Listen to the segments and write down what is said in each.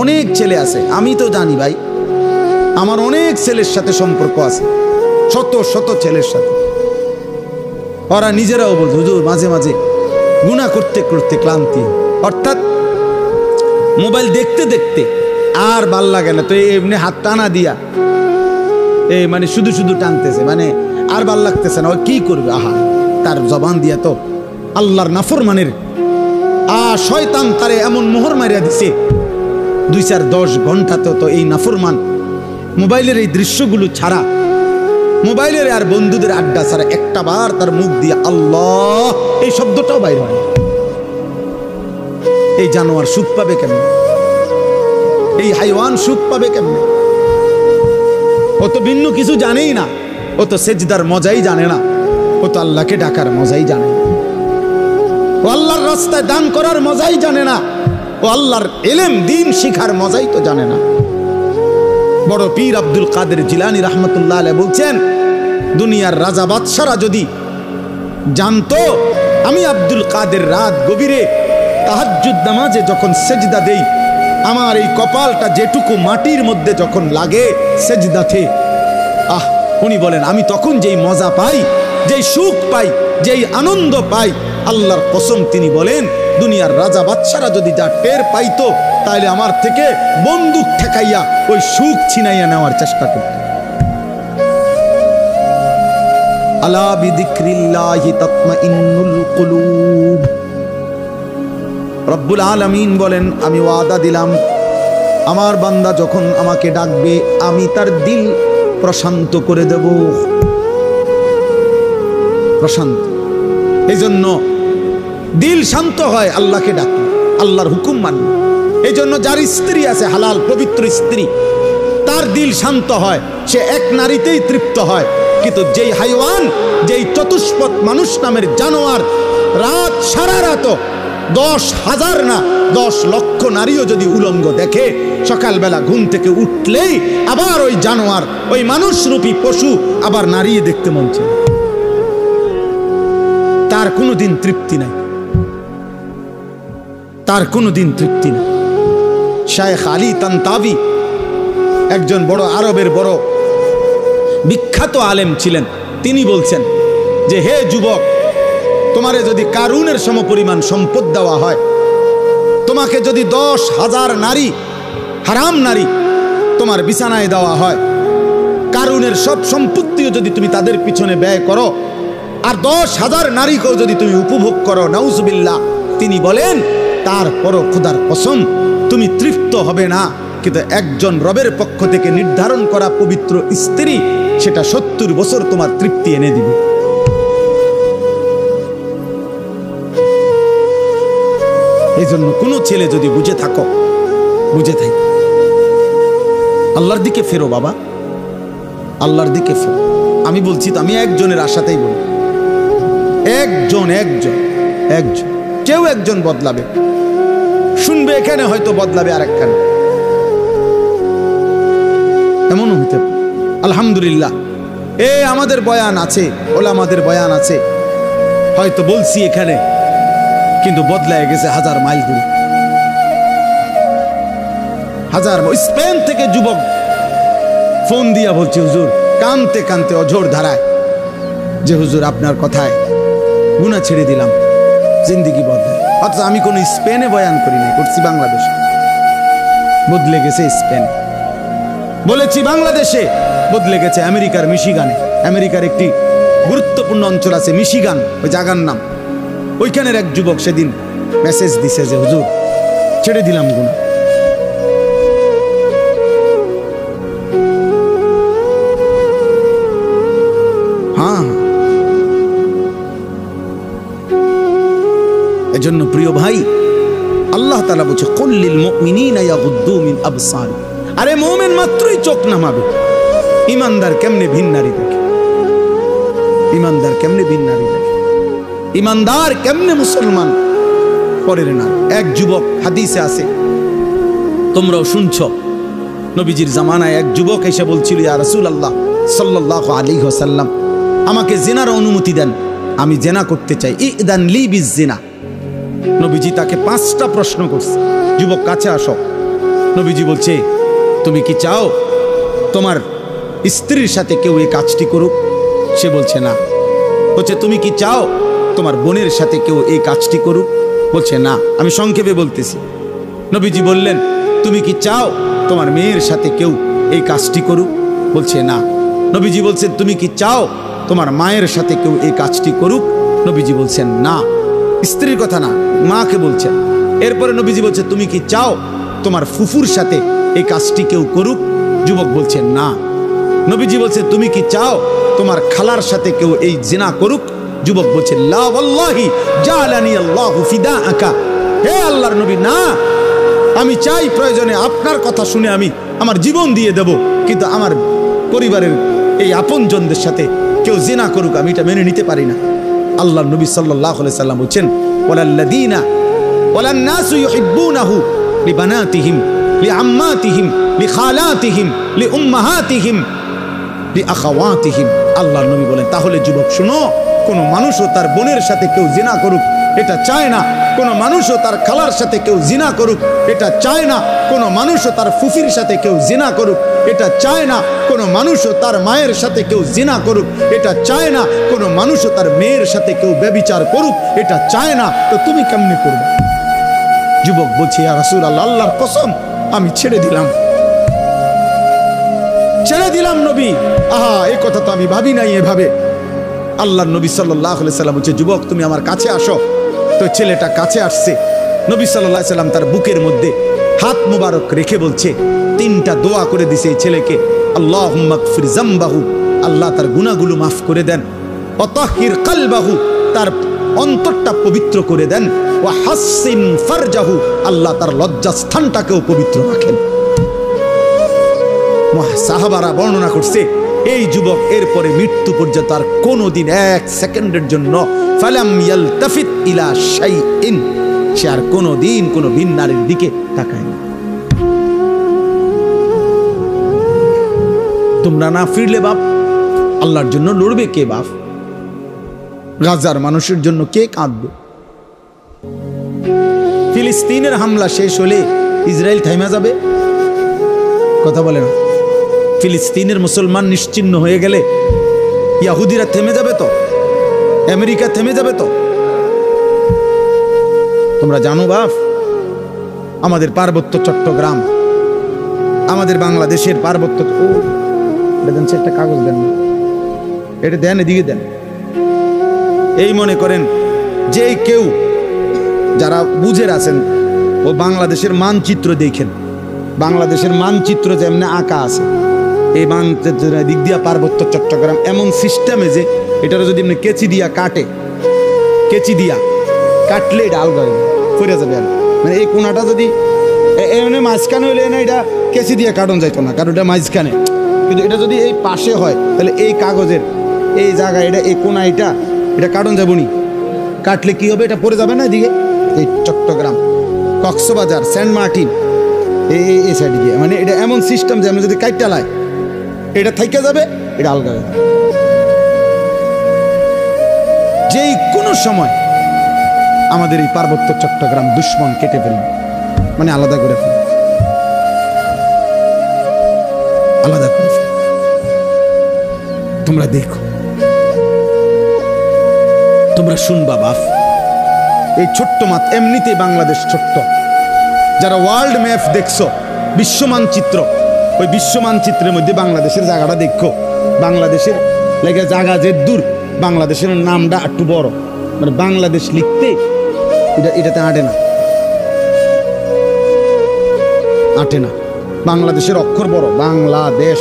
অনেক ছেলে আছে, আমি তো জানি ভাই, আমার অনেক ছেলের সাথে সম্পর্ক আছে, শত শত ছেলের সাথে। ওরা নিজেরাও বলতো হুজুর মাঝে মাঝে গুনাহ করতে করতে ক্লান্তি, অর্থাৎ মোবাইল দেখতে দেখতে আর ভাল লাগে না, তো এমনি হাত টানা দিয়া মানে শুধু শুধু টানতেছে, মানে আর ভাল লাগতেছে না, ও কি করবে? আহা, তার জবান দিয়া তো আল্লাহর নাফরমানের শয়তান তারে এমন মোহর মারিয়া দিছে, 2-4-10 ঘন্টা তো এই নাফরমান মোবাইলের এই দৃশ্যগুলো ছাড়া, মোবাইলের আর বন্ধুদের আড্ডা ছাড়া একটা বার তার মুখ দিয়ে আল্লাহ এই শব্দটাও বাইর হয়। এই জানোয়ার সুখ পাবে কেমনে? এই হাইওয়ান সুখ পাবে কেমনে? ও তো ভিন্ন কিছু জানেই না, ও তো সেজদার মজাই জানে না, ও তো আল্লাহকে ডাকার মজাই জানে না, ও আল্লাহর রাস্তায় দান করার মজাই জানে না, ও আল্লাহর ইলম দ্বীন শিখার মজাই তো জানে না। বড় পীর আব্দুল কাদের জিলানী রাহমাতুল্লাহ আলাইহি বলছেন, দুনিয়ার রাজা বাদশারা যদি জানতো আমি আব্দুল কাদের রাত গভীরে তাহাজ্জুদ নামাজে যখন সেজদা দেই, আমার এই কপালটা যেটুকু মাটির মধ্যে যখন লাগে সেজদাতে, উনি বলেন আমি তখন যেই মজা পাই, যেই সুখ পাই, যেই আনন্দ পাই, আল্লাহর কসম তিনি বলেন দুনিয়ার রাজা বাদশারা যদি যা টের পাইতো, তাহলে আমার থেকে বন্দুক ঠেকাইয়া ওই সুখ ছিনাইয়া নেওয়ার চেষ্টা করত। আলা বিযিকরিল্লাহি তাতমাইন্নুল কুলুব। রব্বুল আলামিন বলেন আমি ওয়াদা দিলাম আমার বান্দা যখন আমাকে ডাকবে আমি তার দিল প্রশান্ত করে দেব, প্রশান্ত। এই জন্য দিল শান্ত হয় আল্লাহকে ডাকলে, আল্লাহর হুকুম মানলে। এই জন্য যার স্ত্রী আছে হালাল পবিত্র স্ত্রী, তার দিল শান্ত হয়, সে এক নারীতেই তৃপ্ত হয়। কিন্তু যেই হাইওয়ান, যেই চতুষ্পদ মানুষ নামের জানোয়ার রাত সারা রাত 10,000 না 10 লক্ষ নারীও যদি উলঙ্গ দেখে, সকালবেলা ঘুম থেকে উঠলেই আবার ওই জানোয়ার, ওই মানুষরূপী পশু আবার নারী দেখতে মন চায়, তার কোনোদিন তৃপ্তি নাই, তার কোনোদিন তৃপ্তি নেই। শায়েখ আলী তানতাবি একজন বড় আরবের বড় বিখ্যাত আলেম ছিলেন, তিনি বলছেন যে হে যুবক, তোমারে যদি কারুনের সমপরিমাণ সম্পদ দেওয়া হয়, তোমাকে যদি 10,000 নারী, হারাম নারী তোমার বিছানায় দেওয়া হয়, কারুনের সব সম্পত্তিও যদি তুমি তাদের পিছনে ব্যয় করো, আর 10,000 নারীকেও যদি তুমি উপভোগ করো, নাউজুবিল্লাহ, তিনি বলেন তারপরও খোদার কসম তুমি তৃপ্ত হবে না। কিন্তু একজন রবের পক্ষ থেকে নির্ধারণ করা পবিত্র স্ত্রী, সেটা 70 বছর তোমার তৃপ্তি এনে দিবে। এই জন্য কোনো ছেলে যদি বুঝে থাকো, বুঝে থাকো, আল্লাহর দিকে ফেরো বাবা, আল্লাহর দিকে ফেরো। আমি বলছি তো, আমি একজনের আশাতেই বলি, একজন কেউ একজন বদলাবে, শুনবে এখানে হয়তো বদলাবে আরেকখানে, এমনও হতে পারে। আলহামদুলিল্লাহ আমাদের বয়ান আছে, ওলামাদের বয়ান আছে, হয়তো বলছি এখানে, কিন্তু বদলায় গেছে 1000 মাইল দূরে, 1000। স্পেন থেকে যুবক ফোন দিয়া বলছে হুজুর, কানতে কানতে অঝোর ধারায়, যে হুজুর আপনার কথায় গুনাহ ছেড়ে দিলাম, জিন্দেগি বদলে। অথচ আমি কোনো স্পেনে বয়ান করি নাই, করছি বাংলাদেশে, বদলে গেছে স্পেনে। বলেছি বাংলাদেশে, বদলে গেছে আমেরিকার মিশিগানে। আমেরিকার একটি গুরুত্বপূর্ণ অঞ্চল আছে মিশিগান, ওই জায়গার নাম। ওইখানের এক যুবক সেদিন মেসেজ দিছে যে হুজুর ছেড়ে দিলাম গুনাহ। হ্যাঁ, এজন্য প্রিয় ভাই, আল্লাহ তাআলা বলছে কুল্লিল মুমিনিনা ইয়াগুদ্দু মিন আবসারিহিম। আরে মুমিন মাত্রই চোখ নামাবে, ইমানদার কেমনে ভিন নারী দেখে, ইমানদার কেমনে ভিন নারী দেখে, ইমানদার কেমনে মুসলমান পরের না। এক যুবক, হাদিসে আছে, তোমরাও শুনছো, নবীজির জামানায় এক যুবক এসে বলছিল, ইয়া রাসূলুল্লাহ সাল্লাল্লাহু আলাইহি ওয়াসাল্লাম, আমাকে জিনার অনুমতি দেন, আমি জিনা করতে চাই, ইদান লি বিজিনা। নবীজি তাকে 5টা প্রশ্ন করছে, যুবক কাছে আসো। নবীজি বলছে তুমি কি চাও তোমার স্ত্রীর সাথে কেউ এই কাজটি করুক? সে বলছে না। বলছে তুমি কি চাও তোমার বোনের সাথে কেউ এই কাজটি করুক? বলছে না। আমি সংক্ষেপে বলতেছি। নবীজি বললেন তুমি কি চাও তোমার মেয়ের সাথে কেউ এই কাজটি করুক? বলছে না। নবীজি বলছেন তুমি কি চাও তোমার মায়ের সাথে কেউ এই কাজটি করুক? নবীজি বলছেন না। স্ত্রীর কথা না, মাকে বলছেন। এরপরে নবীজি বলছে তুমি কি চাও তোমার ফুফুর সাথে এই কাজটি কেউ করুক? যুবক বলছেন না। নবীজি বলছে তুমি কি চাও তোমার খালার সাথে কেউ এই জিনা করুক? যুবক বলছে লা ওয়াল্লাহি জালানি আল্লাহু ফিদাআকা। হে আল্লাহর নবী, না, আমি চাই প্রয়োজনে আপনার কথা শুনে আমি আমার জীবন দিয়ে দেব, কিন্তু আমার পরিবারের এই আপনজনদের সাথে কেউ জিনা করুক আমি এটা মেনে নিতে পারি না। আল্লাহর নবী সাল্লাল্লাহু আলাইহি সাল্লাম বলেন ওয়ালাল্লাযীনা ওয়ালান্নাসু ইউহিব্বুনাহু লিবানাতিহিম লিআম্মাতিহিম লিখালাতিহিম লিউম্মাহাতিহিম লিআখাওয়াতিহিম। আল্লাহর নবী বলেন তাহলে যুবক শুনো, কোনো মানুষও তার বোনের সাথে কেউ জিনা করুক এটা চায় না। কোনো মানুষও তার খালার সাথে কেউ জিনা করুক এটা চায় না। কোনো মানুষও তার ফুফির সাথে কেউ জিনা করুক এটা চায় না। কোনো মানুষও তার মায়ের সাথে কেউ জিনা করুক এটা চায় না। কোনো মানুষও তার মেয়ের সাথে কেউ ব্যভিচার করুক এটা চায় না। তো তুমি কেমনে করবে? যুবক বলছে ইয়া রাসূলুল্লাহ, আল্লাহর কসম আমি ছেড়ে দিলাম, ছেড়ে দিলাম নবী। আহা, এই কথা তো আমি ভাবি নাই এভাবে। আল্লাহর নবী সাল্লাল্লাহু আলাইহি সাল্লাম বলছে যুবক তুমি আমার কাছে আসো। তো ছেলেটা কাছে আসছে। নবী সাল্লাল্লাহু আলাইহি সাল্লাম তার বুকের মধ্যে হাত মুবারক রেখে বলছে, তিনটা দোয়া করে দিছে এই ছেলেকে। আল্লাহুম্মা গফির যামবাহু, আল্লাহ তার গুনাহগুলো মাফ করে দেন। ওয়াতাহির কলবাহু, তার অন্তরটা পবিত্র করে দেন। ওয়া হাসসিন ফারজাহু, আল্লাহ তার লজ্জাস্থানটাকেও পবিত্র রাখেন। সাহাবারা বর্ণনা করছে এই যুবক এরপরে মৃত্যু পর্যন্ত আর কোনোদিন এক সেকেন্ডের জন্য ফালাম ইয়ালতাফিত ইলা শাইইন, সে আর কোনোদিন কোনো ভিন নারীর দিকে তাকায় না। তোমরা না ফিরলে বাপ আল্লাহর জন্য লড়বে কে বাপ? গাজার মানুষের জন্য কে কাঁদবে? ফিলিস্তিনের হামলা শেষ হলে ইসরায়েল থাইমা যাবে? কথা বলে না। ফিলিস্তিনের মুসলমান নিশ্চিহ্ন হয়ে গেলে ইহুদিরা থেমে যাবে তো? আমেরিকা থেমে যাবে তো? তোমরা জানো বাপ, আমাদের পার্বত্য চট্টগ্রাম, আমাদের বাংলাদেশের পার্বত্য, একটা কাগজ দেন, এটা দেন, এদিকে দেন। এই মনে করেন যে কেউ যারা বুঝের আছেন ও বাংলাদেশের মানচিত্র দেখেন, বাংলাদেশের মানচিত্র যেমন আঁকা আছে, এই মানচিত্রের দিক দিয়া পার্বত্য চট্টগ্রাম এমন সিস্টেমে যে এটারও যদি এমনি কেচি দিয়া কাটে, কেচি দিয়া কাটলে এটা আলগা ফিরে যাবে। আর মানে এই কোনাটা যদি এমনি মাঝখানে হইলে না, এটা কেচি দিয়া কাটন যাইতো না, কারণ এটা মাঝখানে। কিন্তু এটা যদি এই পাশে হয় তাহলে এই কাগজের এই জায়গা, এটা এই কোনা, এটা কাটন যাবো নি। কাটলে কি হবে? এটা পড়ে যাবে না এদিকে। এই চট্টগ্রাম, কক্সবাজার, সেন্ট মার্টিন এই সাইডে দিয়ে, মানে এটা এমন সিস্টেম যে আমি যদি কাইটালাই এটা থাইকা যাবে, এটা আলগা যাবে। যেই কোনো সময় আমাদের এই পার্বত্য চট্টগ্রাম দুশ্মন কেটে ফেলবে, মানে আলাদা করে ফেলবে, আলাদা করে ফেলবে। তোমরা দেখো, তোমরা শুনবা বাপ, এই ছোট্ট মাত এমনিতেই বাংলাদেশ ছোট্ট। যারা ওয়ার্ল্ড ম্যাপ দেখছো, বিশ্ব মানচিত্র, ওই বিশ্ব মানচিত্রের মধ্যে বাংলাদেশের জায়গাটা দেখো। বাংলাদেশের লেগে জায়গা যে দূর, বাংলাদেশের নামটা একটু বড়, মানে বাংলাদেশ লিখতে এটাতে আটে না, আটে না। বাংলাদেশের অক্ষর বড়, বাংলাদেশ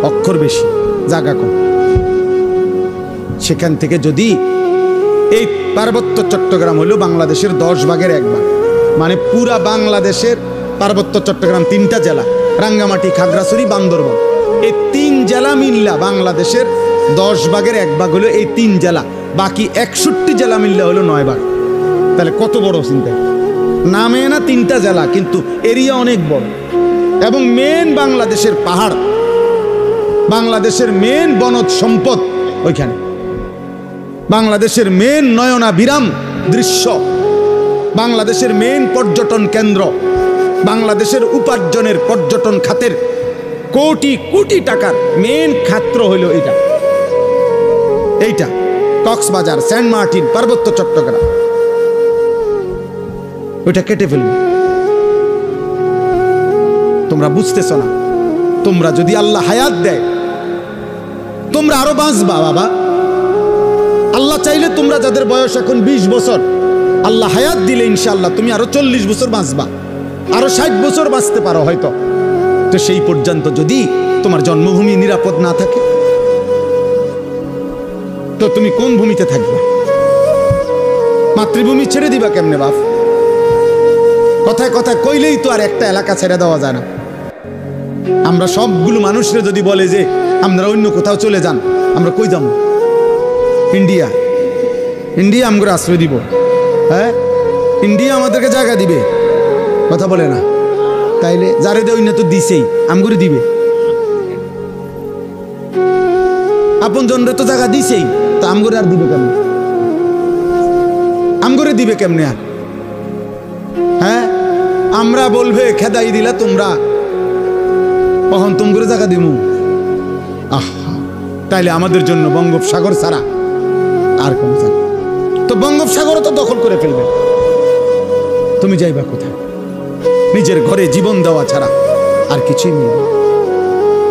অক্ষর বেশি, জায়গা কম। সেখান থেকে যদি এই পার্বত্য চট্টগ্রাম হলো বাংলাদেশের 10 ভাগের 1 ভাগ, মানে পুরা বাংলাদেশের পার্বত্য চট্টগ্রাম 3টা জেলা, রাঙ্গামাটি, খাগড়াছড়ি, বান্দরবান, এই 3 জেলা মিল্লা বাংলাদেশের 10 ভাগের 1 ভাগ হলো এই 3 জেলা। বাকি 61 জেলা মিল্লা হলো 9 ভাগ। তাহলে কত বড় চিন্তা! নামে না 3টা জেলা, কিন্তু এরিয়া অনেক বড়। এবং মেন বাংলাদেশের পাহাড়, বাংলাদেশের মেন বনজ সম্পদ ওইখানে, বাংলাদেশের মেন নয়নাভিরাম দৃশ্য, বাংলাদেশের মেন পর্যটন কেন্দ্র বাংলাদেশের উপার্জনের পর্যটন খাতের কোটি কোটি টাকার মেন খাত্র হইল এইটা কক্সবাজার, সেন্ট মার্টিন, পার্বত্য চট্টগ্রাম। ওইটা কেটে ফেলবে। তোমরা বুঝতেছ না, তোমরা যদি আল্লাহ হায়াত দেয় তোমরা আরো বাঁচবা বাবা। আল্লাহ চাইলে তোমরা যাদের বয়স এখন 20 বছর, আল্লাহ হায়াত দিলে ইনশাআল্লাহ তুমি আরো 40 বছর বাঁচবা, আরো 60 বছর বাঁচতে পারো হয়তো। তো সেই পর্যন্ত যদি তোমার জন্মভূমি নিরাপদ না থাকে তো তুমি কোন ভূমিতে থাকবে? মাতৃভূমি ছেড়ে দিবা কেমনে বাপ? কথায় কথায় কইলেই তো আর একটা এলাকা ছেড়ে দেওয়া যায় না। আমরা সবগুলো মানুষরা যদি বলে যে আমরা অন্য কোথাও চলে যান, আমরা কই যাবো? ইন্ডিয়া আমরা আশ্রয় দিব? হ্যাঁ, ইন্ডিয়া আমাদেরকে জায়গা দিবে? কথা বলে না। তাইলে যারে দেয় না তো দিছেই, আমগুরি দিবে। আপন জনরে তো জায়গা দিছেই, তা আমগুরি আর দিবে কেমনে? আমগুরি দিবে কেমনে আর? হ্যাঁ, আমরা বলবে খেদাই দিলা তোমরা, কখন তুম করে জায়গা দিমু? তাইলে আমাদের জন্য বঙ্গোপসাগর ছাড়া আর কোন জায়গা? তো বঙ্গোপসাগরও তো দখল করে ফেলবে। তুমি যাইবা কোথায়? নিজের ঘরে জীবন দেওয়া ছাড়া আর কিছুই মিলবে।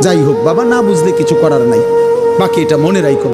যাই হোক বাবা, না বুঝলে কিছু করার নাই, বাকি এটা মনে রাখো।